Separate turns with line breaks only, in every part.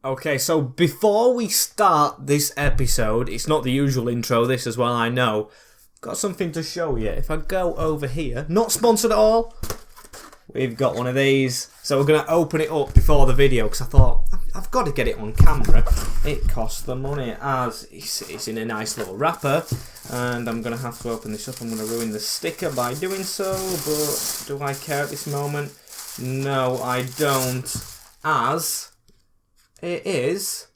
Okay, so before we start this episode, it's not the usual intro, this as well, I know. Got something to show you. If I go over here, not sponsored at all, we've got one of these. So we're going to open it up before the video, because I thought, I've got to get it on camera. It costs the money, as it's in a nice little wrapper. And I'm going to have to open this up. I'm going to ruin the sticker by doing so, but do I care at this moment? No, I don't, as it is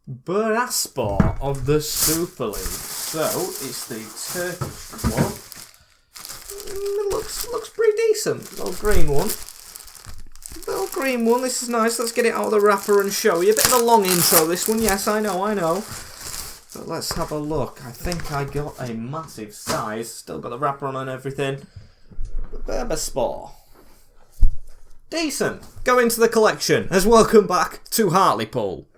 Bursaspor of the Super League. So it's the Turkish club. It looks pretty decent. Little green one. This is nice. Let's get it out of the wrapper and show you. A bit of a long intro, this one. Yes, I know. But let's have a look. I think I got a massive size. Still got the wrapper on and everything. Bursaspor. Decent. Go into the collection. As welcome back to Hartlepool.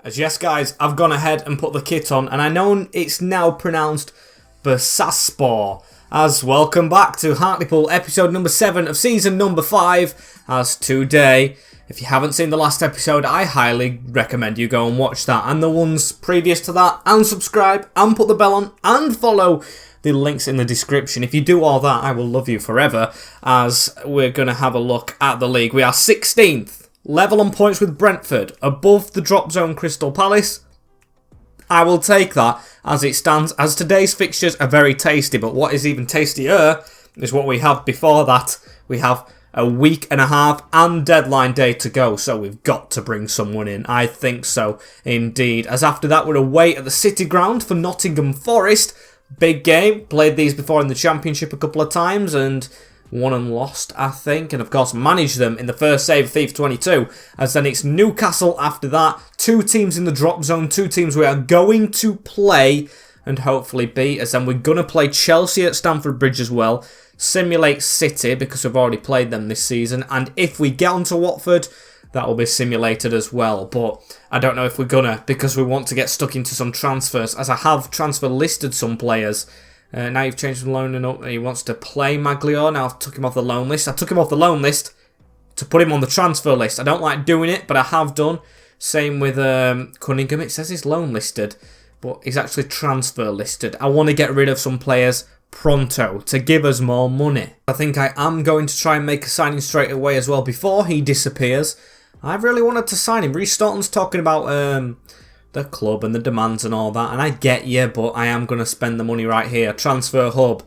As yes guys, I've gone ahead and put the kit on, and I know it's now pronounced Bursaspor. As welcome back to Hartlepool, episode number 7 of season number 5. As today, if you haven't seen the last episode, I highly recommend you go and watch that, and the ones previous to that, and subscribe, and put the bell on, and follow the links in the description. If you do all that, I will love you forever, as we're going to have a look at the league. We are 16th. Level on points with Brentford, above the drop zone Crystal Palace. I will take that as it stands, as today's fixtures are very tasty, but what is even tastier is what we have before that. We have a week and a half and deadline day to go, so we've got to bring someone in. I think so, indeed. As after that, we're away at the City Ground for Nottingham Forest. Big game. Played these before in the Championship a couple of times, and won and lost, I think, and of course managed them in the first save of FIFA 22, as then it's Newcastle after that. 2 teams in the drop zone, 2 teams we are going to play and hopefully beat, as then we're going to play Chelsea at Stamford Bridge as well, simulate City because we've already played them this season, and if we get onto Watford, that will be simulated as well, but I don't know if we're gonna, because we want to get stuck into some transfers, as I have transfer listed some players. Now you've changed from loaning up and he wants to play Maglio. Now I've took him off the loan list. I took him off the loan list to put him on the transfer list. I don't like doing it, but I have done. Same with Cunningham. It says he's loan listed, but he's actually transfer listed. I want to get rid of some players pronto to give us more money. I think I am going to try and make a signing straight away as well before he disappears. I really wanted to sign him. Reece Staunton's talking about the club and the demands and all that, and I get you, but I am going to spend the money right here. Transfer hub.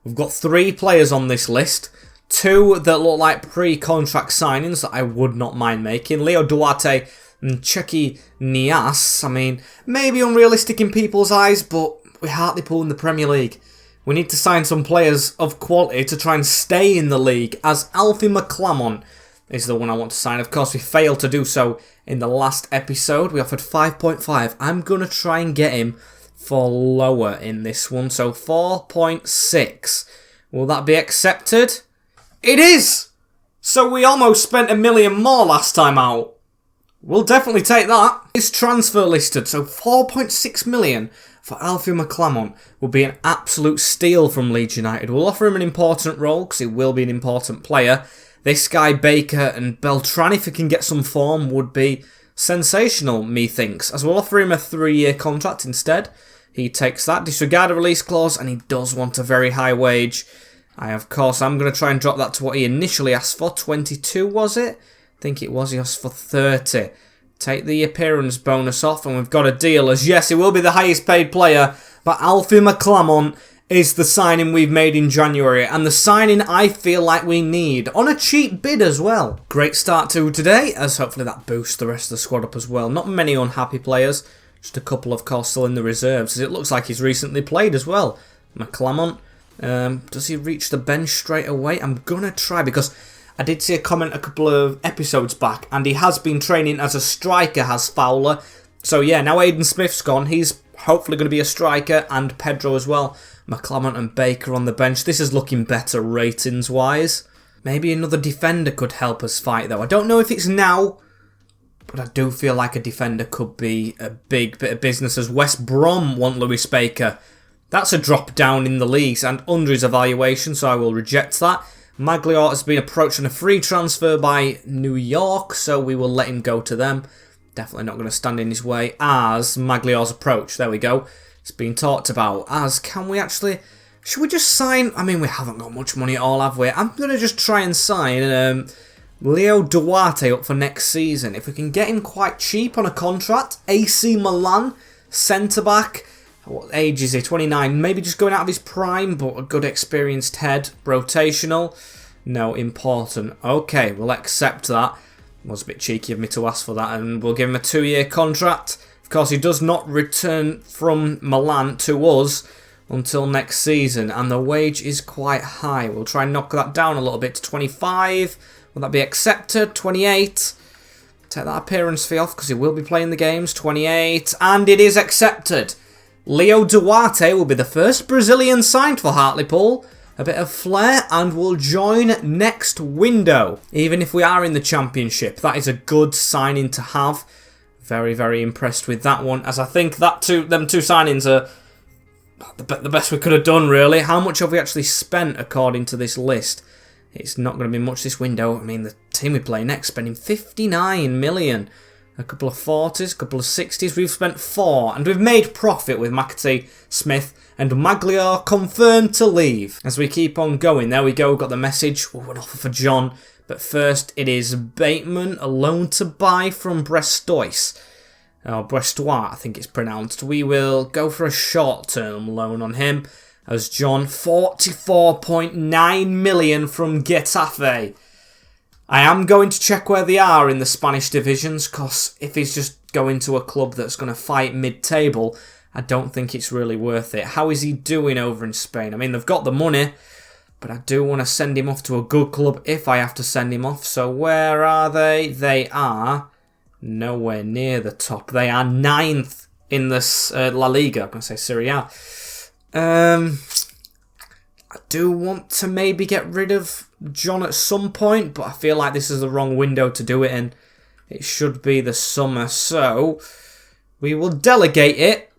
We've got 3 players on this list. 2 that look like pre-contract signings that I would not mind making. Leo Duarte and Chucky Nias. I mean, maybe unrealistic in people's eyes, but we're Hartlepool in the Premier League. We need to sign some players of quality to try and stay in the league, as Alfie McClamont is the one I want to sign. Of course, we failed to do so in the last episode. We offered 5.5. I'm going to try and get him for lower in this one. So 4.6. Will that be accepted? It is! So we almost spent $1 million more last time out. We'll definitely take that. It's transfer listed. So 4.6 million for Alfie McClamont will be an absolute steal from Leeds United. We'll offer him an important role because he will be an important player. This guy, Baker and Beltran, if he can get some form, would be sensational, methinks. As we'll offer him a 3-year contract instead. He takes that, disregard a release clause, and he does want a very high wage. Of course, I'm going to try and drop that to what he initially asked for. 22, was it? I think it was. He asked for 30. Take the appearance bonus off, and we've got a deal. As yes, he will be the highest paid player, but Alfie McClamont is the signing we've made in January, and the signing I feel like we need, on a cheap bid as well. Great start to today, as hopefully that boosts the rest of the squad up as well. Not many unhappy players, just a couple of course still in the reserves, as it looks like he's recently played as well. McClamont, does he reach the bench straight away? I'm going to try, because I did see a comment a couple of episodes back, and he has been training as a striker, has Fowler. So yeah, now Aidan Smith's gone, he's hopefully going to be a striker, and Pedro as well. McClamont and Baker on the bench. This is looking better ratings-wise. Maybe another defender could help us fight, though. I don't know if it's now, but I do feel like a defender could be a big bit of business, as West Brom want Lewis Baker. That's a drop down in the leagues and under his evaluation, so I will reject that. Maglior has been approached on a free transfer by New York, so we will let him go to them. Definitely not going to stand in his way as Maglior's approach. There we go. It's been talked about as, can we actually... Should we just sign... I mean, we haven't got much money at all, have we? I'm going to just try and sign Leo Duarte up for next season. If we can get him quite cheap on a contract. AC Milan, centre-back. What age is he? 29. Maybe just going out of his prime, but a good experienced head. Rotational. No, important. Okay, we'll accept that. It was a bit cheeky of me to ask for that, and we'll give him a 2-year contract. Of course, he does not return from Milan to us until next season, and the wage is quite high. We'll try and knock that down a little bit to 25. Will that be accepted? 28. Take that appearance fee off because he will be playing the games. 28, and it is accepted. Leo Duarte will be the first Brazilian signed for Hartlepool. A bit of flair, and will join next window. Even if we are in the Championship, that is a good signing to have. Very, very impressed with that one, as I think them two signings are the best we could have done, really. How much have we actually spent according to this list? It's not going to be much this window. I mean, the team we play next spending 59 million. A couple of 40s, a couple of 60s. We've spent 4, and we've made profit with McAtee, Smith, and Maglior confirmed to leave. As we keep on going, there we go. We've got the message. Oh, an offer for John. But first, it is Bateman, a loan to buy from Brestois. Or Brestois, I think it's pronounced. We will go for a short-term loan on him. As John, 44.9 million from Getafe. I am going to check where they are in the Spanish divisions, because if he's just going to a club that's going to fight mid-table, I don't think it's really worth it. How is he doing over in Spain? I mean, they've got the money, but I do want to send him off to a good club if I have to send him off. So where are they? They are nowhere near the top. They are 9th in this La Liga. I'm going to say Serie A. I do want to maybe get rid of John at some point, but I feel like this is the wrong window to do it in. It should be the summer, so we will delegate it.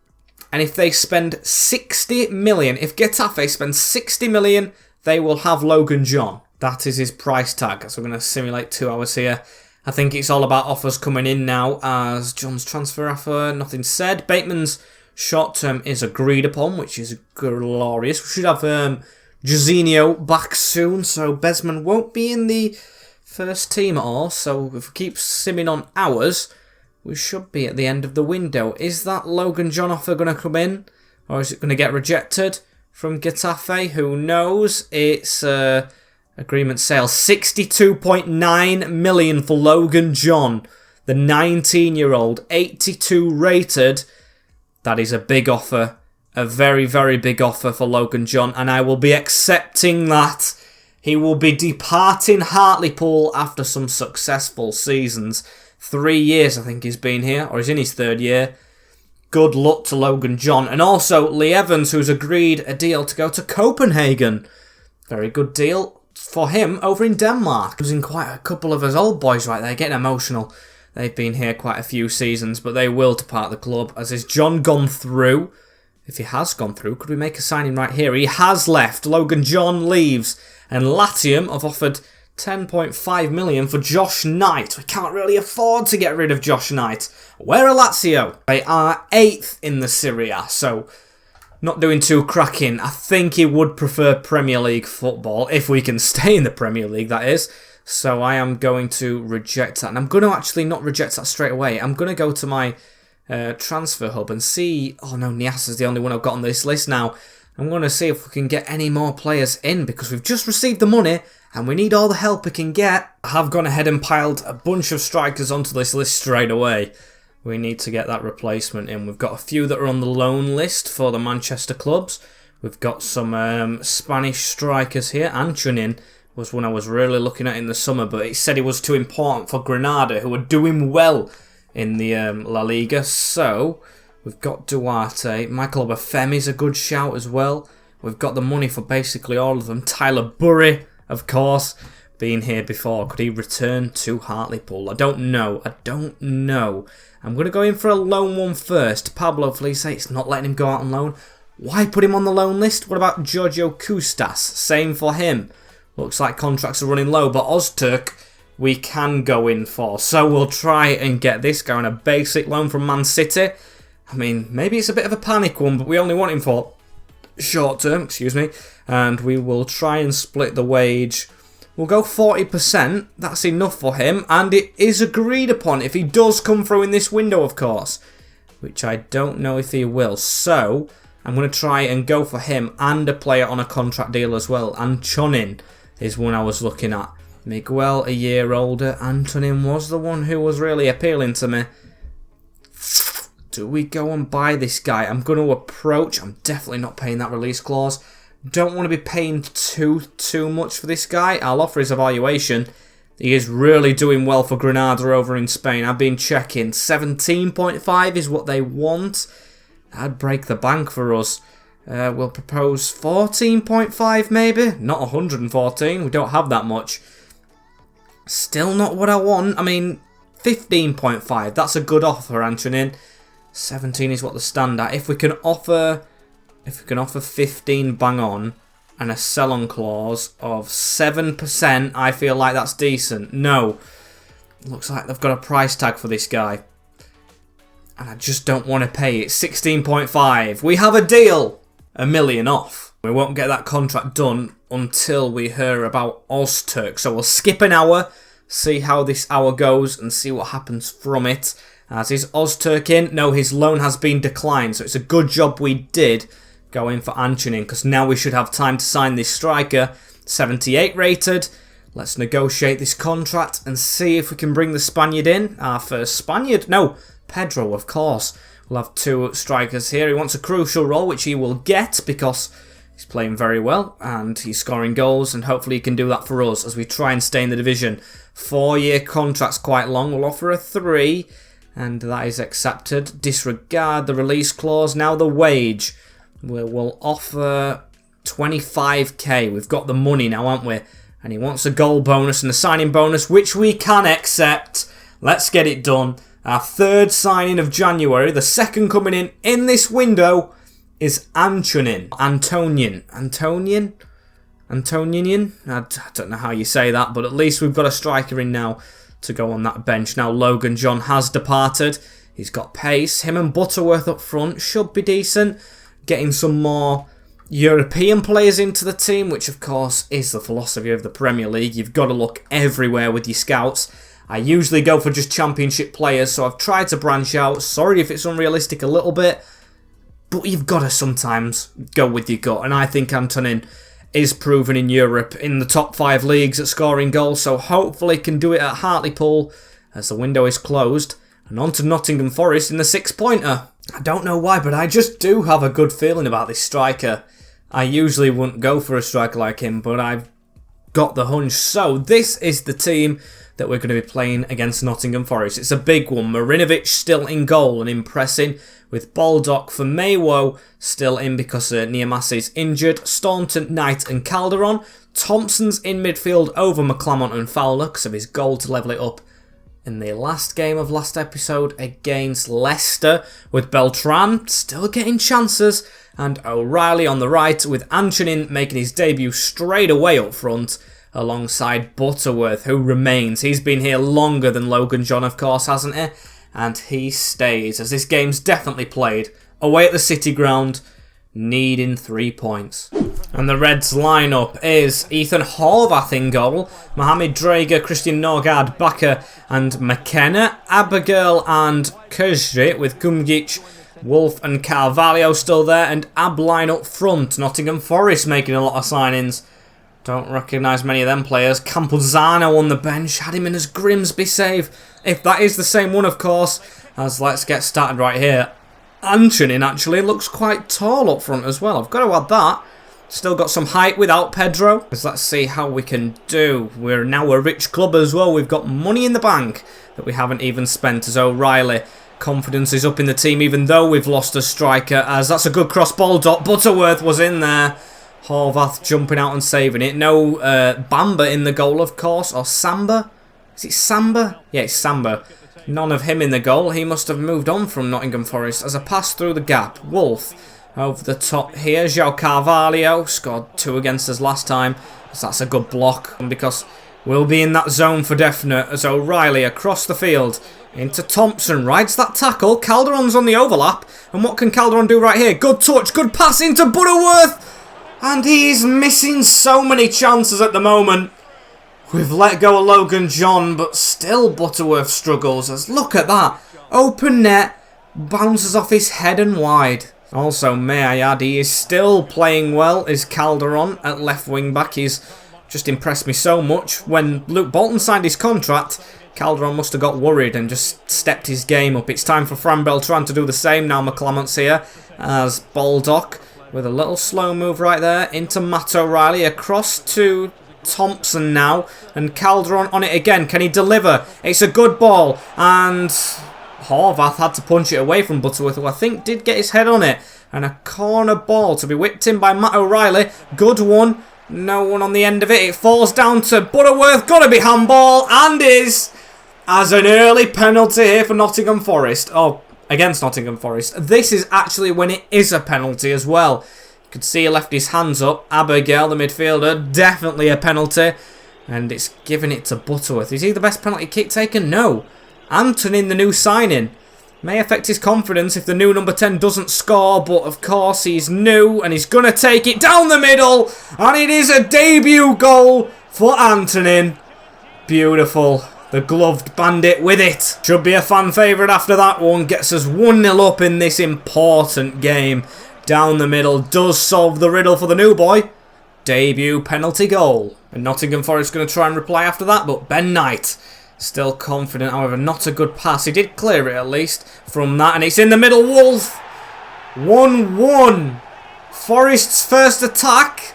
And if they spend 60 million, if Getafe spends 60 million, they will have Logan John. That is his price tag. So we're going to simulate 2 hours here. I think it's all about offers coming in now, as John's transfer offer, nothing said. Bateman's short term is agreed upon, which is glorious. We should have Jorginho back soon, so Besman won't be in the first team at all. So if we keep simming on hours, we should be at the end of the window. Is that Logan John offer going to come in, or is it going to get rejected from Getafe? Who knows? It's agreement sale. 62.9 million for Logan John, the 19-year-old, 82 rated. That is a big offer. A very, very big offer for Logan John, and I will be accepting that. He will be departing Hartlepool after some successful seasons. 3 years, I think he's been here, or he's in his 3rd year. Good luck to Logan John. And also Lee Evans, who's agreed a deal to go to Copenhagen. Very good deal for him over in Denmark. Losing quite a couple of his old boys right there, getting emotional. They've been here quite a few seasons, but they will depart the club. As has John gone through? If he has gone through, could we make a signing right here? He has left. Logan John leaves. And Latium have offered 10.5 million for Josh Knight. We can't really afford to get rid of Josh Knight. Where are Lazio? They are 8th in the Serie A, so not doing too cracking. I think he would prefer Premier League football, if we can stay in the Premier League, that is. So I am going to reject that. And I'm going to actually not reject that straight away. I'm going to go to my transfer hub and see. Oh no, Nias is the only one I've got on this list now. I'm going to see if we can get any more players in, because we've just received the money and we need all the help we can get. I have gone ahead and piled a bunch of strikers onto this list straight away. We need to get that replacement in. We've got a few that are on the loan list for the Manchester clubs. We've got some Spanish strikers here. Antonin was one I was really looking at in the summer, but it said he was too important for Granada, who are doing well in the La Liga. So we've got Duarte. Michael Obafemi's a good shout as well. We've got the money for basically all of them. Tyler Burry, of course. been here before. Could he return to Hartlepool? I don't know. I'm going to go in for a loan one first. Pablo Felice, it's not letting him go out on loan. Why put him on the loan list? What about Giorgio Kustas? Same for him. Looks like contracts are running low, but Ozturk we can go in for. So we'll try and get this guy on a basic loan from Man City. I mean, maybe it's a bit of a panic one, but we only want him for short term, excuse me. And we will try and split the wage. We'll go 40%. That's enough for him. And it is agreed upon if he does come through in this window, of course. Which I don't know if he will. So I'm going to try and go for him and a player on a contract deal as well. Antonin is one I was looking at. Miguel, a year older. Antonin was the one who was really appealing to me. Do we go and buy this guy? I'm going to approach. I'm definitely not paying that release clause. Don't want to be paying too much for this guy. I'll offer his evaluation. He is really doing well for Granada over in Spain. I've been checking. 17.5 is what they want. That'd break the bank for us. We'll propose 14.5 maybe. Not 114. We don't have that much. Still not what I want. I mean, 15.5. That's a good offer, Antonin. 17 is what the stand at. If we can offer 15 bang on and a sell-on clause of 7%, I feel like that's decent. No. Looks like they've got a price tag for this guy. And I just don't want to pay it. 16.5. We have a deal. $1 million off. We won't get that contract done until we hear about Ozturk. So we'll skip an hour, see how this hour goes, and see what happens from it. As is Ozturk in? No, his loan has been declined. So it's a good job we did go in for Antonin, because now we should have time to sign this striker. 78 rated. Let's negotiate this contract and see if we can bring the Spaniard in. Our first Spaniard? No, Pedro, of course. We'll have two strikers here. He wants a crucial role, which he will get because he's playing very well and he's scoring goals, and hopefully he can do that for us as we try and stay in the division. 4-year contract's quite long. We'll offer a 3, and that is accepted. Disregard the release clause. Now the wage. We'll offer 25k. We've got the money now, haven't we? And he wants a goal bonus and a signing bonus, which we can accept. Let's get it done. Our third signing of January, the second coming in this window, is Antonian. I don't know how you say that, but at least we've got a striker in now to go on that bench. Now Logan John has departed. He's got pace. Him and Butterworth up front should be decent. Getting some more European players into the team, which of course is the philosophy of the Premier League. You've got to look everywhere with your scouts. I usually go for just championship players, so I've tried to branch out. Sorry if it's unrealistic a little bit, but you've got to sometimes go with your gut. And I think Antonin is proven in Europe in the top 5 leagues at scoring goals, so hopefully can do it at Hartlepool as the window is closed. And on to Nottingham Forest in the 6-pointer. I don't know why, but I just do have a good feeling about this striker. I usually wouldn't go for a striker like him, but I've got the hunch. So this is the team that we're going to be playing against Nottingham Forest. It's a big one. Marinovic still in goal and impressing, with Baldock for Maywo still in because Niamasi's injured. Staunton, Knight and Calderon. Thompson's in midfield over McClamont and Fowler because of his goal to level it up in the last game of last episode against Leicester, with Beltran still getting chances, and O'Reilly on the right, with Antonin making his debut straight away up front alongside Butterworth, who remains. He's been here longer than Logan John, of course, hasn't he? And he stays, as this game's definitely played away at the City Ground, needing 3 points. And the Reds lineup is Ethan Horvath in goal, Mohamed Drager, Christian Norgard, Bakker and McKenna, Abigail and Kuzri, with Gumgic, Wolf and Carvalho still there, and Abline up front. Nottingham Forest making a lot of signings. Don't recognise many of them players. Campuzano on the bench. Had him in as Grimsby save. If that is the same one, of course. As let's get started right here. Antonin actually looks quite tall up front as well. I've got to add that. Still got some height without Pedro. Let's see how we can do. We're now a rich club as well. We've got money in the bank that we haven't even spent as O'Reilly. Confidence is up in the team even though we've lost a striker, as that's a good cross ball. Butterworth was in there. Horvath jumping out and saving it. No Bamba in the goal, of course. Or Samba. Is it Samba? Yeah, it's Samba. None of him in the goal. He must have moved on from Nottingham Forest as a pass through the gap. Wolf over the top here. João Carvalho scored 2 against us last time. So that's a good block. And because we'll be in that zone for definite. As O'Reilly across the field into Thompson. Rides that tackle. Calderon's on the overlap. And what can Calderon do right here? Good touch. Good pass into Butterworth. And he's missing so many chances at the moment. We've let go of Logan John, but still Butterworth struggles. As look at that. Open net. Bounces off his head and wide. Also, may I add, he is still playing well. Is Calderon at left wing back. He's just impressed me so much. When Luke Bolton signed his contract, Calderon must have got worried and just stepped his game up. It's time for Fran Beltran to do the same now. McClement's here as Baldock with a little slow move right there into Matt O'Reilly across to Thompson now, and Calderon on it again. Can he deliver? It's a good ball, and Horvath had to punch it away from Butterworth, who I think did get his head on it. And a corner ball to be whipped in by Matt O'Reilly. Good one. No one on the end of it. It falls down to Butterworth. Gotta be handball, and is as an early penalty here for Nottingham Forest. Oh, against Nottingham Forest. This is actually when it is a penalty as well. You could see he left his hands up. Abigail, the midfielder, definitely a penalty. And it's giving it to Butterworth. Is he the best penalty kick taker? No. Anthony, the new signing. May affect his confidence if the new number 10 doesn't score. But of course he's new and he's going to take it down the middle. And it is a debut goal for Anthony. Beautiful. The gloved bandit with it. Should be a fan favourite after that one. Gets us 1-0 up in this important game. Down the middle. Does solve the riddle for the new boy. Debut penalty goal. And Nottingham Forest going to try and reply after that. But Ben Knight still confident. However, not a good pass. He did clear it at least from that. And it's in the middle. Wolf. 1-1. Forest's first attack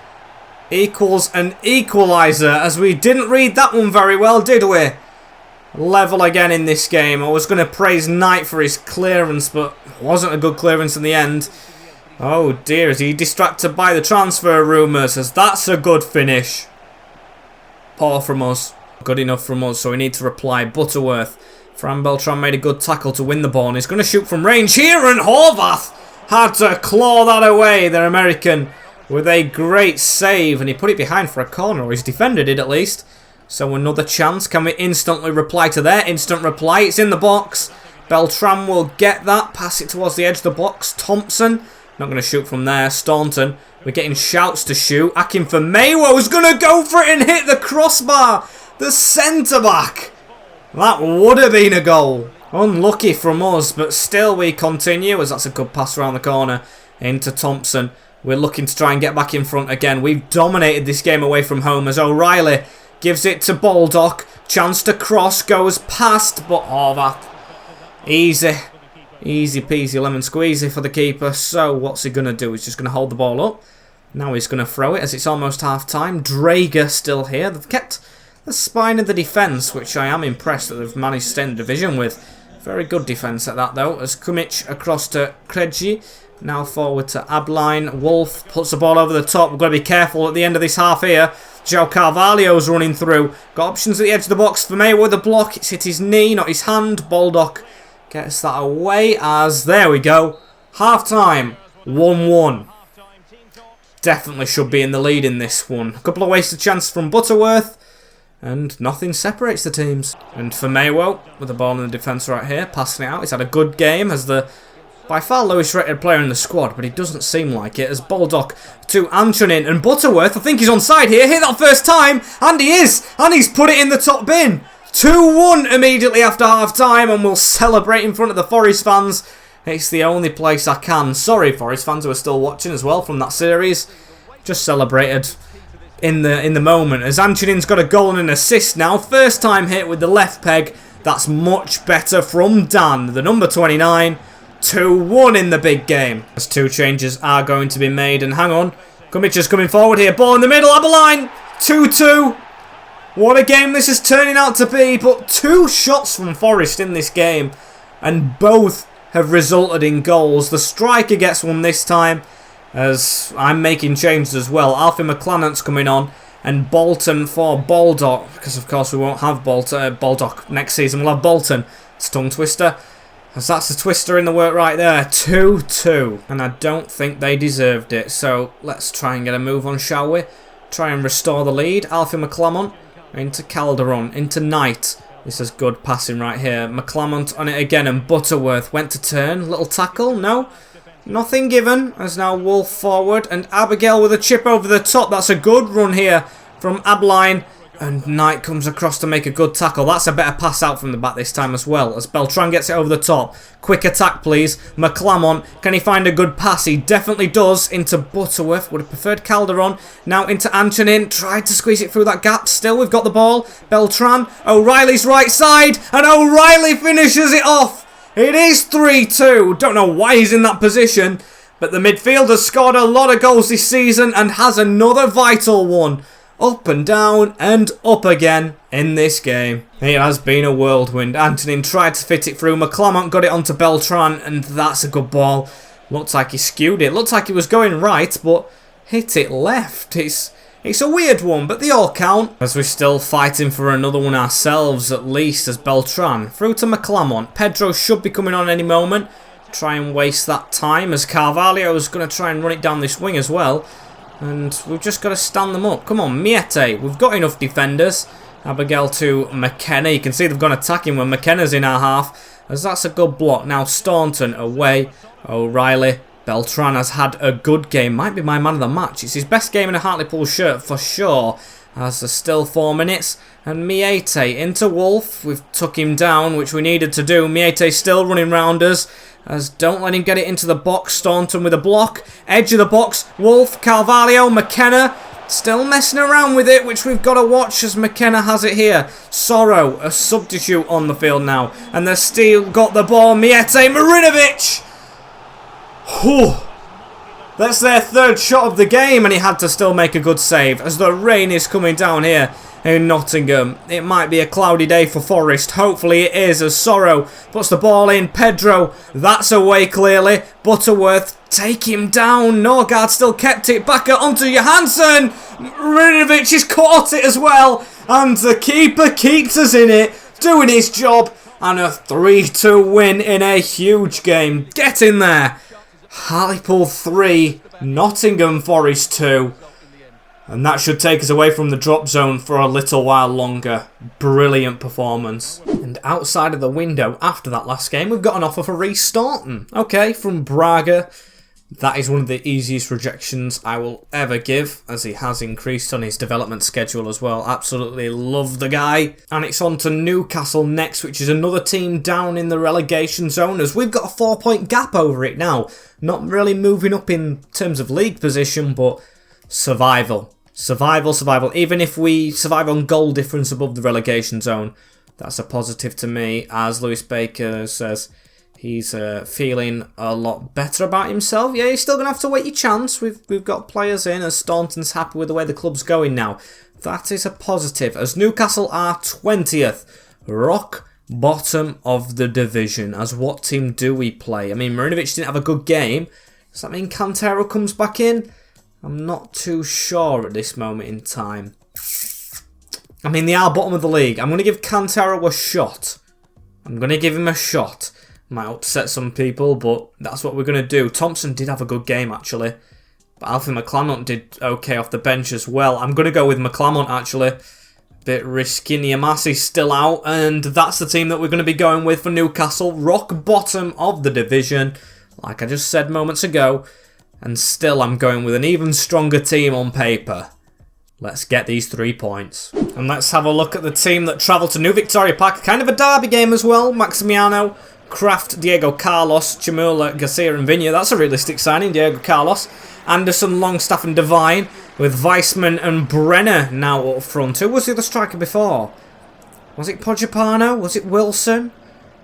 equals an equaliser. As we didn't read that one very well, did we? Level again in this game. I was going to praise Knight for his clearance, but it wasn't a good clearance in the end. Oh dear, is he distracted by the transfer rumours? As that's a good finish. Poor from us. Good enough from us, so we need to reply. Butterworth. Fran Beltran made a good tackle to win the ball. And he's going to shoot from range here, and Horvath had to claw that away. The American with a great save, and he put it behind for a corner, or his defender did at least. So another chance. Can we instantly reply to there? Instant reply. It's in the box. Beltran will get that. Pass it towards the edge of the box. Thompson. Not going to shoot from there. Staunton. We're getting shouts to shoot. Akin for Maywo's going to go for it and hit the crossbar. The centre-back. That would have been a goal. Unlucky from us, but still we continue as that's a good pass around the corner into Thompson. We're looking to try and get back in front again. We've dominated this game away from home as O'Reilly gives it to Baldock. Chance to cross. Goes past. But Horvath. Easy. Easy peasy lemon squeezy for the keeper. So what's he going to do? He's just going to hold the ball up. Now he's going to throw it as it's almost half time. Drager still here. They've kept the spine of the defence, which I am impressed that they've managed to stay in the division with. Very good defence at that though. As Kumic across to Krejci. Now forward to Abline. Wolf puts the ball over the top. We've got to be careful at the end of this half here. João Carvalho's running through. Got options at the edge of the box for May with a block. It's hit his knee, not his hand. Baldock gets that away as, there we go. Half time, 1-1. Definitely should be in the lead in this one. A couple of wasted chances from Butterworth. And nothing separates the teams. And for Maywo, with the ball in the defence right here, passing it out. He's had a good game as the by far lowest rated player in the squad, but he doesn't seem like it. As Baldock to Antonin, and Butterworth, I think he's onside here. Hit that first time, and he is. And he's put it in the top bin. 2-1 immediately after half time, and we'll celebrate in front of the Forest fans. It's the only place I can. Sorry, Forest fans who are still watching as well from that series. Just celebrated in the moment as Antonin's got a goal and an assist now. First time hit with the left peg. That's much better from Dan, the number 29. 2-1 in the big game. As two changes are going to be made. And hang on, Kumic is coming forward here. Ball in the middle, Abeline. 2-2. What a game this is turning out to be. But two shots from Forest in this game, and both have resulted in goals. The striker gets one this time, as I'm making changes as well. Alfie McClanahan's coming on, and Bolton for Baldock, because of course we won't have Baldock next season. We'll have Bolton. It's tongue twister, as that's a twister in the work right there. 2-2, and I don't think they deserved it. So let's try and get a move on, shall we? Try and restore the lead. Alfie McClanahan into Calderon, into Knight. This is good passing right here. McClanahan on it again, and Butterworth went to turn. Little tackle, no. Nothing given, as now Wolf forward, and Abigail with a chip over the top. That's a good run here from Abline, and Knight comes across to make a good tackle. That's a better pass out from the back this time as well, as Beltran gets it over the top. Quick attack, please. McClanahan, can he find a good pass? He definitely does, into Butterworth. Would have preferred Calderon. Now into Antonin, tried to squeeze it through that gap. Still, we've got the ball. Beltran, O'Reilly's right side, and O'Reilly finishes it off. It is 3-2. Don't know why he's in that position, but the midfielder's scored a lot of goals this season and has another vital one. Up and down and up again in this game. It has been a whirlwind. Antonin tried to fit it through. McClanahan got it onto Beltran, and that's a good ball. Looks like he skewed it. Looks like he was going right, but hit it left. It's a weird one, but they all count, as we're still fighting for another one ourselves, at least, as Beltran. Through to McClanahan. Pedro should be coming on any moment. Try and waste that time, as Carvalho is going to try and run it down this wing as well. And we've just got to stand them up. Come on, Miete. We've got enough defenders. Abigail to McKenna. You can see they've gone attacking when McKenna's in our half, as that's a good block. Now Staunton away. O'Reilly. Beltran has had a good game. Might be my man of the match. It's his best game in a Hartlepool shirt for sure. As there's still 4 minutes. And Miete into Wolf. We've took him down, which we needed to do. Miete still running round us. As don't let him get it into the box. Staunton with a block. Edge of the box. Wolf, Carvalho, McKenna. Still messing around with it, which we've got to watch as McKenna has it here. Sorrow, a substitute on the field now. And they've still got the ball. Miete, Marinovic. Whew. That's their 3rd shot of the game, and he had to still make a good save as the rain is coming down here in Nottingham. It might be a cloudy day for Forest. Hopefully it is, as Sorrow puts the ball in. Pedro, that's away clearly. Butterworth, take him down. Norgard still kept it back onto Johansson. Marinovic has caught it as well, and the keeper keeps us in it, doing his job, and a 3-2 win in a huge game. Get in there. Hartlepool 3, Nottingham Forest 2. And that should take us away from the drop zone for a little while longer. Brilliant performance. And outside of the window after that last game, we've got an offer for Rhys Staunton. Okay, from Braga. That is one of the easiest rejections I will ever give, as he has increased on his development schedule as well. Absolutely love the guy. And it's on to Newcastle next, which is another team down in the relegation zone, as we've got a 4-point gap over it now. Not really moving up in terms of league position, but survival. Survival. Even if we survive on goal difference above the relegation zone, that's a positive to me, as Lewis Baker says. He's feeling a lot better about himself. Yeah, you're still going to have to wait your chance. We've got players in, as Staunton's happy with the way the club's going now. That is a positive, as Newcastle are 20th. Rock bottom of the division. As what team do we play? I mean, Marinovic didn't have a good game. Does that mean Cantero comes back in? I'm not too sure at this moment in time. I mean, they are bottom of the league. I'm going to give Cantero a shot. I'm going to give him a shot. Might upset some people, but that's what we're going to do. Thompson did have a good game, actually. But Alfie McClanahan did okay off the bench as well. I'm going to go with McClanahan, actually. Bit risky. Niamasi's still out, and that's the team that we're going to be going with for Newcastle. Rock bottom of the division, like I just said moments ago. And still, I'm going with an even stronger team on paper. Let's get these 3 points. And let's have a look at the team that travelled to New Victoria Park. Kind of a derby game as well. Maximiano, Kraft, Diego Carlos, Chamula, Garcia and Vinya. That's a realistic signing, Diego Carlos. Anderson, Longstaff and Devine, with Weissman and Brenner now up front. Who was the other striker before? Was it Poggepano? Was it Wilson?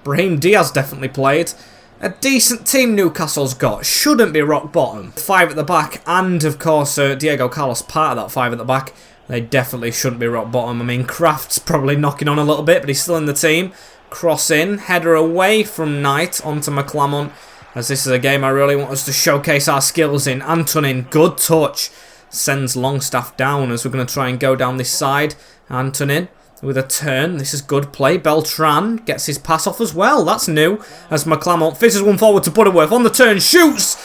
Brahim Diaz definitely played. A decent team Newcastle's got. Shouldn't be rock bottom. 5 at the back, and of course Diego Carlos part of that 5 at the back. They definitely shouldn't be rock bottom. I mean, Kraft's probably knocking on a little bit, but he's still in the team. Cross in, header away from Knight onto McClanahan, as this is a game I really want us to showcase our skills in. Antonin, good touch, sends Longstaff down as we're going to try and go down this side. Antonin with a turn. This is good play. Beltran gets his pass off as well. That's new. As McClamont fizzes one forward to Butterworth. On the turn, shoots!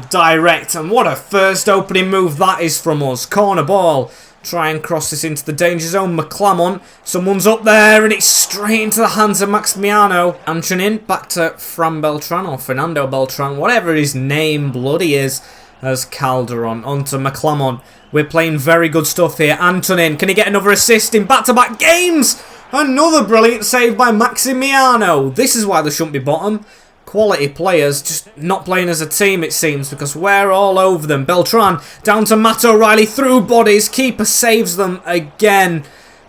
Direct. And what a first opening move that is from us. Corner ball. Try and cross this into the danger zone. McClamont. Someone's up there and it's straight into the hands of Maximiano. Antonin back to Fran Beltran or Fernando Beltran. Whatever his name bloody is. As Calderon onto McClamont. We're playing very good stuff here. Antonin, can he get another assist in back-to-back games? Another brilliant save by Maximiano. This is why they shouldn't be bottom. Quality players just not playing as a team, it seems, because we're all over them. Beltran down to Matt O'Reilly through bodies. Keeper saves them again.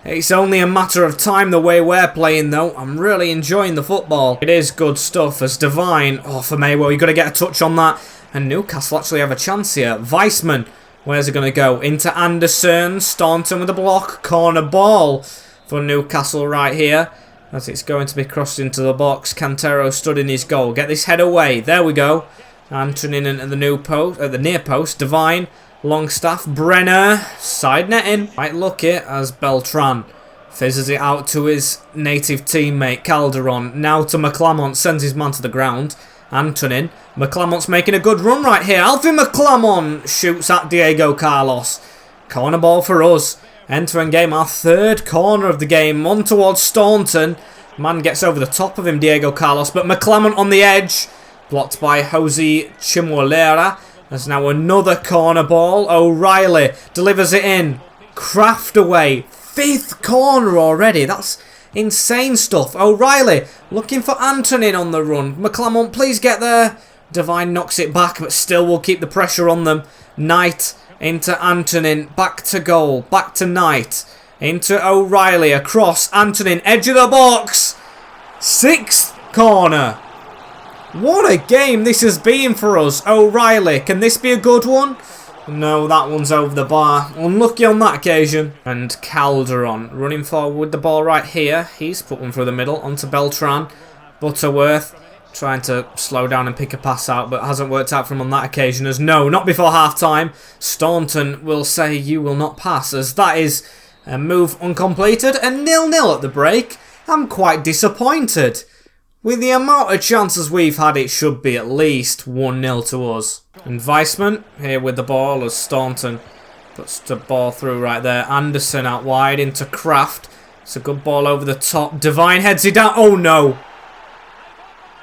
It's only a matter of time the way we're playing, though. I'm really enjoying the football. It is good stuff as Devine. Oh, for Maywell, you've got to get a touch on that. And Newcastle actually have a chance here. Weissman. Where's it going to go? Into Anderson. Staunton with a block. Corner ball for Newcastle right here. As it's going to be crossed into the box. Cantero stood in his goal. Get this head away. There we go. Antonin into the near post. Devine. Longstaff. Brenner. Side netting. Right, look it as Beltran fizzes it out to his native teammate Calderon. Now to McClamont. Sends his man to the ground. Antonin. McClamont's making a good run right here. Alfie McClamont shoots at Diego Carlos. Corner ball for us. Enter-end game, our third corner of the game. On towards Staunton. Man gets over the top of him, Diego Carlos. But McClamont on the edge. Blocked by Jose Chimolera. There's now another corner ball. O'Reilly delivers it in. Craft away. Fifth corner already. That's insane stuff. O'Reilly looking for Antonin on the run. McClamont, please get there. Devine knocks it back, but still will keep the pressure on them. Knight into Antonin. Back to goal. Back to Knight. Into O'Reilly. Across. Antonin. Edge of the box. Sixth corner. What a game this has been for us. O'Reilly. Can this be a good one? No, that one's over the bar. Unlucky on that occasion. And Calderon running forward with the ball right here. He's put one through the middle onto Beltran. Butterworth trying to slow down and pick a pass out, but hasn't worked out for him on that occasion. As no, not before half-time. Staunton will say you will not pass, as that is a move uncompleted. And 0-0 at the break. I'm quite disappointed. With the amount of chances we've had, it should be at least 1-0 to us. And Weissman here with the ball as Staunton puts the ball through right there. Anderson out wide into Kraft. It's a good ball over the top. Devine heads it down. Oh no.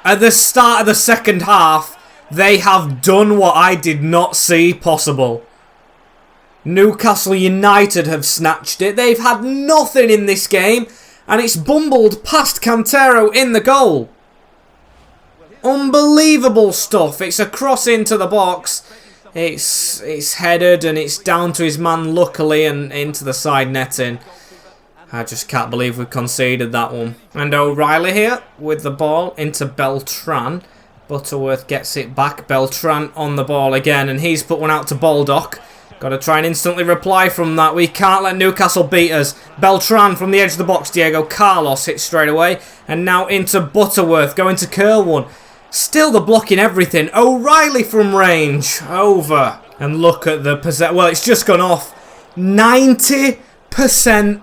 At the start of the second half, they have done what I did not see possible. Newcastle United have snatched it. They've had nothing in this game. And it's bumbled past Cantero in the goal. Unbelievable stuff. It's a cross into the box. It's headed and it's down to his man luckily and into the side netting. I just can't believe we conceded that one. And O'Reilly here with the ball into Beltran. Butterworth gets it back. Beltran on the ball again and he's put one out to Baldock. Got to try and instantly reply from that. We can't let Newcastle beat us. Beltran from the edge of the box. Diego Carlos hits straight away. And now into Butterworth. Going to curl one. Still the blocking everything. O'Reilly from range. Over. And look at the possession. Well, it's just gone off. 90%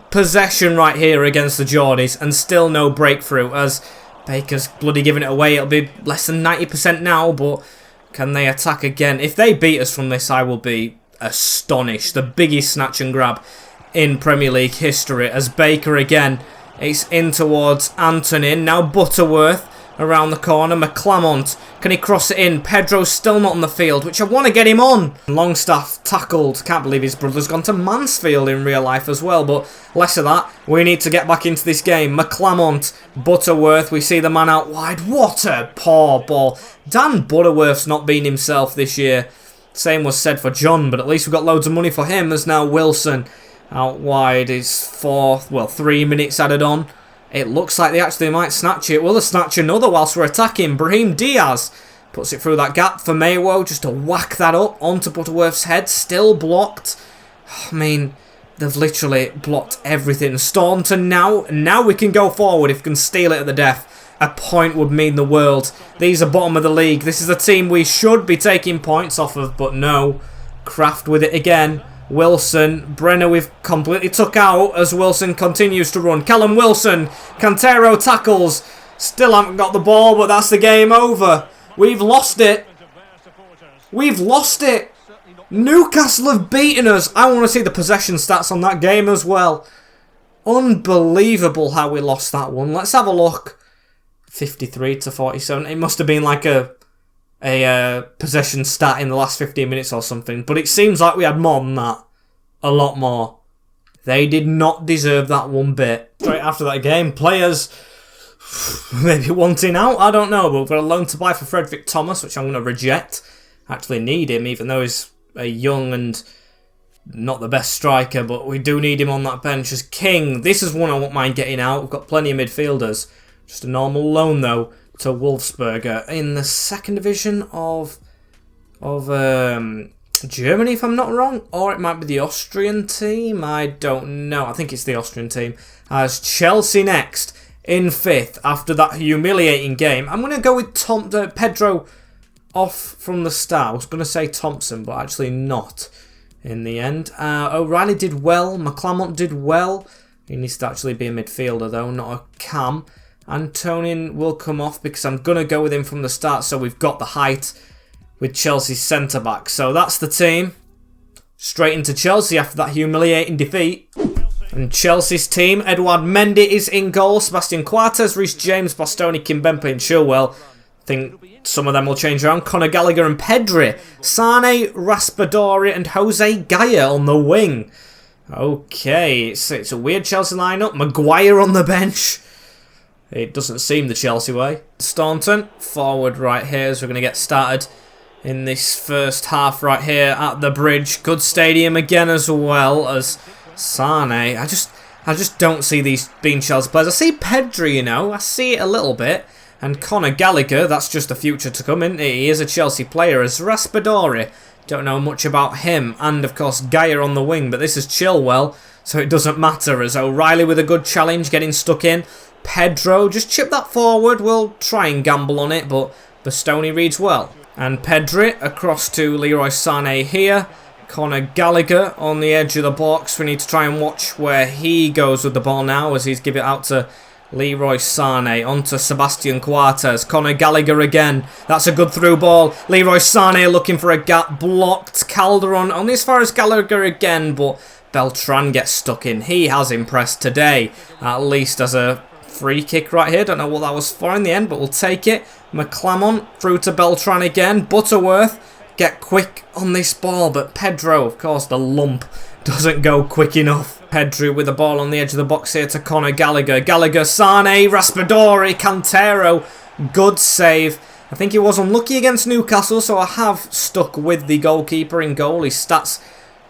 possession right here against the Geordies. And still no breakthrough. As Baker's bloody giving it away. It'll be less than 90% now. But can they attack again? If they beat us from this, I will be astonished. The biggest snatch and grab in Premier League history as Baker again. It's in towards Antonin. Now Butterworth around the corner. McClamont. Can he cross it in? Pedro's still not on the field, which I want to get him on. Longstaff tackled. Can't believe his brother's gone to Mansfield in real life as well, but less of that. We need to get back into this game. McClamont. Butterworth. We see the man out wide. What a poor ball. Dan Butterworth's not been himself this year. Same was said for John, but at least we've got loads of money for him. As now Wilson out wide is 3 minutes added on. It looks like they actually might snatch it. Will they snatch another whilst we're attacking? Brahim Diaz puts it through that gap for Maywo just to whack that up onto Butterworth's head. Still blocked. I mean, they've literally blocked everything. Staunton now. Now we can go forward if we can steal it at the death. a point would mean the world. These are bottom of the league. This is the team we should be taking points off of, but no. Kraft with it again. Wilson. Brenner we've completely took out as Wilson continues to run. Callum Wilson. Cantero tackles. Still haven't got the ball, but that's the game over. We've lost it. We've lost it. Newcastle have beaten us. I want to see the possession stats on that game as well. Unbelievable how we lost that one. Let's have a look. 53 to 47. It must have been like a possession stat in the last 15 minutes or something. But it seems like we had more than that. A lot more. They did not deserve that one bit. Straight after that game, players maybe wanting out. I don't know. But we've got a loan to buy for Frederick Thomas, which I'm going to reject. Actually need him, even though he's a young and not the best striker, but we do need him on that bench as King. This is one I won't mind getting out. We've got plenty of midfielders. Just a normal loan, though, to Wolfsberger in the second division of Germany, if I'm not wrong. Or it might be the Austrian team. I don't know. I think it's the Austrian team. As Chelsea next in 5th after that humiliating game. I'm going to go with Pedro off from the start. I was going to say Thompson, but actually not in the end. O'Reilly did well. McClamont did well. He needs to actually be a midfielder, though, not a cam. Antonin will come off because I'm going to go with him from the start, so we've got the height with Chelsea's centre-back. So that's the team. Straight into Chelsea after that humiliating defeat. And Chelsea's team, Edouard Mendy is in goal. Sebastian Coates, Reece James, Bastoni, Kimpembe and Chilwell. I think some of them will change around. Conor Gallagher and Pedri. Sane, Raspadori and Jose Gaya on the wing. Okay, it's a weird Chelsea lineup. Maguire on the bench. It doesn't seem the Chelsea way. Staunton, forward right here as we're going to get started in this first half right here at the Bridge. Good stadium again as well as Sane. I just don't see these being Chelsea players. I see Pedri, you know. I see it a little bit. And Conor Gallagher, that's just the future to come in. He is a Chelsea player as Raspadori. Don't know much about him. And, of course, Gaya on the wing. But this is Chilwell, so it doesn't matter. As O'Reilly with a good challenge, getting stuck in. Pedro, just chip that forward. We'll try and gamble on it, but Bastoni reads well. And Pedri across to Leroy Sane here. Conor Gallagher on the edge of the box. We need to try and watch where he goes with the ball now as he's give it out to Leroy Sane onto Sebastian Coates. Conor Gallagher again. That's a good through ball. Leroy Sane looking for a gap. Blocked. Calderon only as far as Gallagher again, but Beltran gets stuck in. He has impressed today, at least as a free kick right here. Don't know what that was for in the end, but we'll take it. McClamont through to Beltran again. Butterworth get quick on this ball, but Pedro, of course, the lump, doesn't go quick enough. Pedro with the ball on the edge of the box here to Conor Gallagher. Gallagher, Sane, Raspadori, Cantero. Good save. I think he was unlucky against Newcastle, so I have stuck with the goalkeeper in goal. His stats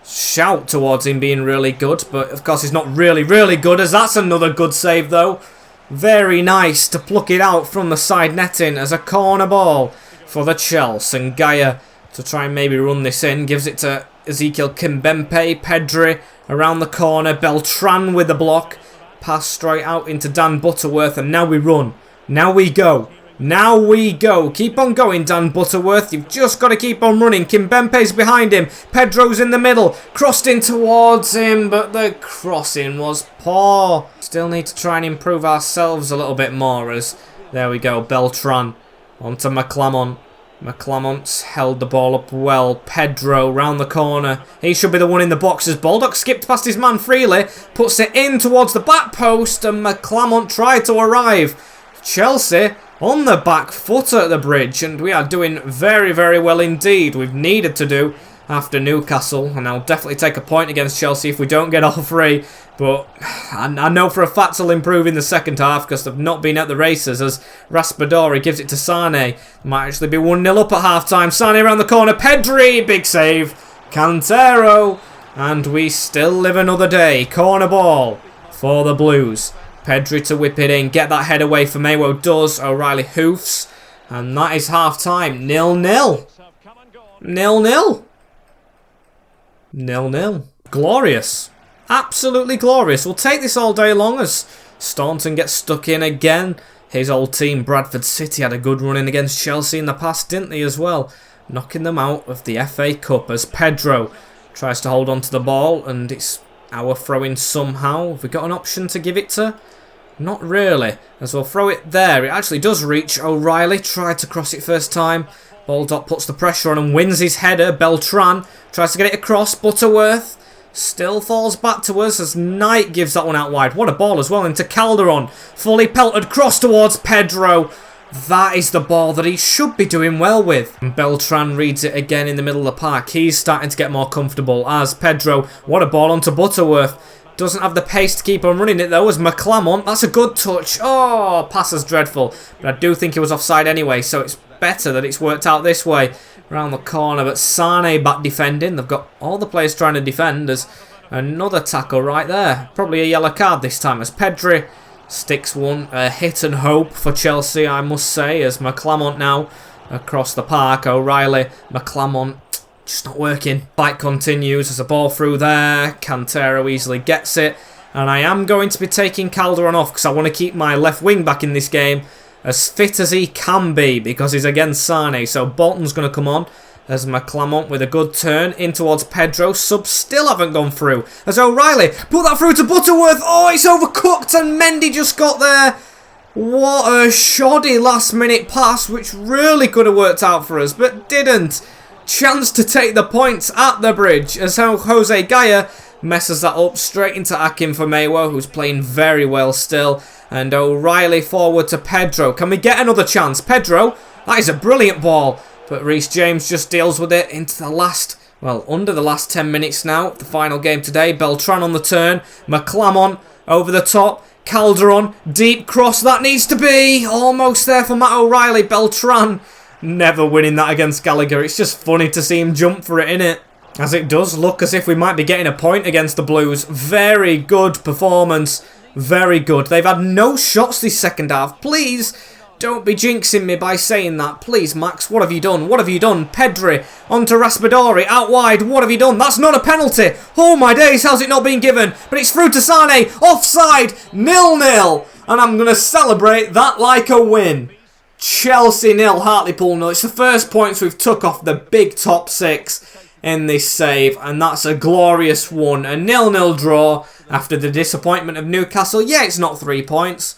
shout towards him being really good, but of course he's not really good, as that's another good save though. Very nice to pluck it out from the side netting as a corner ball for the Chelsea. And Gaya to try and maybe run this in. Gives it to Ezekiel Kimpembe. Pedri around the corner. Beltran with the block. Pass straight out into Dan Butterworth. And now we run. Now we go. Now we go. Keep on going, Dan Butterworth. You've just got to keep on running. Kimpembe's behind him. Pedro's in the middle. Crossed in towards him, but the crossing was poor. Still need to try and improve ourselves a little bit more as... There we go. Beltran onto McClamont. McClamont's held the ball up well. Pedro round the corner. He should be the one in the box as Baldock skipped past his man freely. Puts it in towards the back post and McClamont tried to arrive. Chelsea on the back foot at the Bridge, and we are doing very well indeed. We've needed to do after Newcastle, and I'll definitely take a point against Chelsea if we don't get all three. But I know for a fact they'll improve in the second half because they've not been at the races as Raspadori gives it to Sane. Might actually be 1-0 up at half-time. Sane around the corner. Pedri, big save. Cantero. And we still live another day. Corner ball for the Blues. Pedri to whip it in. Get that head away for Mayo. Does. O'Reilly hoofs. And that is half-time. 0-0. 0-0. 0-0. Glorious. Absolutely glorious. We'll take this all day long as Staunton gets stuck in again. his old team, Bradford City, had a good run in against Chelsea in the past, didn't they, as well? Knocking them out of the FA Cup as Pedro tries to hold on to the ball, and it's our throw-in somehow. Have we got an option to give it to? Not really, as we'll throw it there. It actually does reach. O'Reilly tried to cross it first time. Baldock puts the pressure on and wins his header. Beltran tries to get it across. Butterworth still falls back to us as Knight gives that one out wide. What a ball as well into Calderon. Fully pelted cross towards Pedro. That is the ball that he should be doing well with. And Beltran reads it again in the middle of the park. He's starting to get more comfortable as Pedro. What a ball onto Butterworth. Doesn't have the pace to keep on running it though as McClamont. That's a good touch. Oh, pass is dreadful. But I do think he was offside anyway, so it's better that it's worked out this way. Around the corner, but Sane back defending. They've got all the players trying to defend. There's another tackle right there. Probably a yellow card this time as Pedri sticks one. A hit and hope for Chelsea, I must say, as McClamont now across the park. O'Reilly, McClamont, just not working. Fight continues. There's a ball through there. Cantero easily gets it. And I am going to be taking Calderon off because I want to keep my left wing back in this game as fit as he can be because he's against Sane. So Bolton's going to come on as McClamont with a good turn in towards Pedro. Subs still haven't gone through as O'Reilly put that through to Butterworth. Oh, it's overcooked and Mendy just got there. What a shoddy last minute pass which really could have worked out for us but didn't. Chance to take the points at the bridge as Jose Gaya messes that up straight into Akinfenmewa, who's playing very well still. And O'Reilly forward to Pedro. Can we get another chance? Pedro, that is a brilliant ball. But Reece James just deals with it into the last, well, under the last 10 minutes now. The final game today. Beltran on the turn. McClamont over the top. Calderon, deep cross. That needs to be almost there for Matt O'Reilly. Beltran never winning that against Gallagher. It's just funny to see him jump for it, innit? As it does look as if we might be getting a point against the Blues. Very good performance. Very good. They've had no shots this second half. Please don't be jinxing me by saying that. Please, Max, what have you done? What have you done? Pedri onto Raspadori. Out wide. What have you done? That's not a penalty. Oh, my days. How's it not been given? But it's through to Sane. Offside. 0-0. And I'm going to celebrate that like a win. Chelsea 0, Hartlepool 0. It's the first points we've took off the big top six in this save, and that's a glorious one. A 0-0 draw after the disappointment of Newcastle. Yeah, it's not 3 points,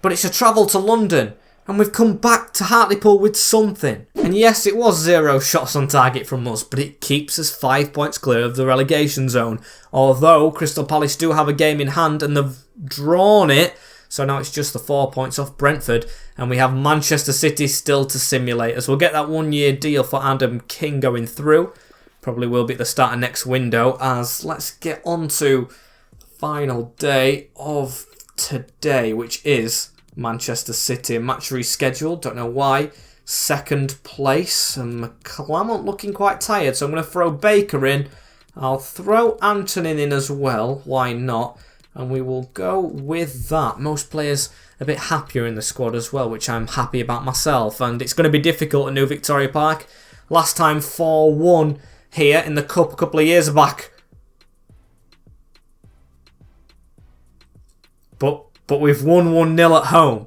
but it's a travel to London, and we've come back to Hartlepool with something. And yes, it was 0 shots on target from us, but it keeps us 5 points clear of the relegation zone. Although Crystal Palace do have a game in hand, and they've drawn it. So now it's just the 4 points off Brentford. And we have Manchester City still to simulate. As we'll get that 1 year deal for Adam King going through. Probably will be at the start of next window. As let's get on to the final day of today. Which is Manchester City. Match rescheduled. Don't know why. Second place. And McClamont looking quite tired. So I'm going to throw Baker in. I'll throw Antonin in as well. Why not? And we will go with that. Most players a bit happier in the squad as well, which I'm happy about myself. And it's going to be difficult at New Victoria Park. Last time 4-1 here in the Cup a couple of years back. But we've won 1-0 at home.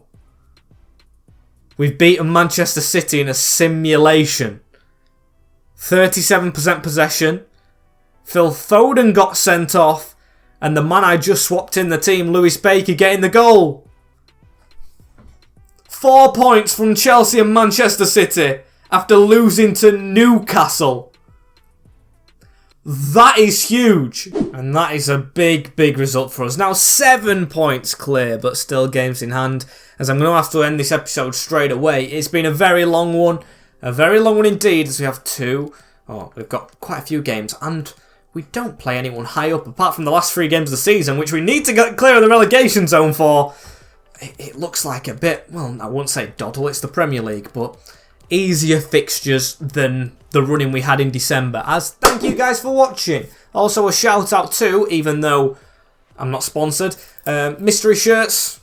We've beaten Manchester City in a simulation. 37% possession. Phil Foden got sent off. And the man I just swapped in the team, Lewis Baker, getting the goal. 4 points from Chelsea and Manchester City after losing to Newcastle. That is huge. And that is a big, big result for us. Now 7 points clear, but still games in hand. As I'm going to have to end this episode straight away. It's been a very long one. A very long one indeed, as we have we've got quite a few games. And we don't play anyone high up, apart from the last 3 games of the season, which we need to get clear of the relegation zone for. It looks like a bit, well, I wouldn't say doddle, it's the Premier League, but easier fixtures than the running we had in December. As thank you guys for watching. Also a shout out to, even though I'm not sponsored, mystery shirts.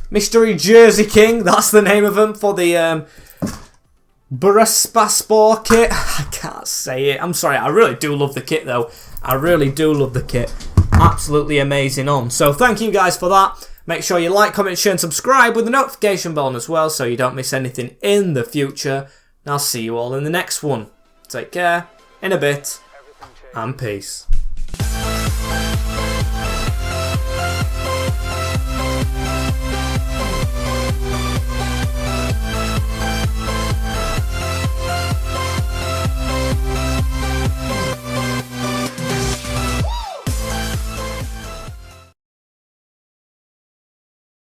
Mystery Jersey King, that's the name of them, for the Buraspaspor kit. I can't say it. I'm sorry. I really do love the kit though. I really do love the kit. Absolutely amazing on. So thank you guys for that. Make sure you like, comment, share and subscribe with the notification bell on as well so you don't miss anything in the future. And I'll see you all in the next one. Take care, in a bit, and peace.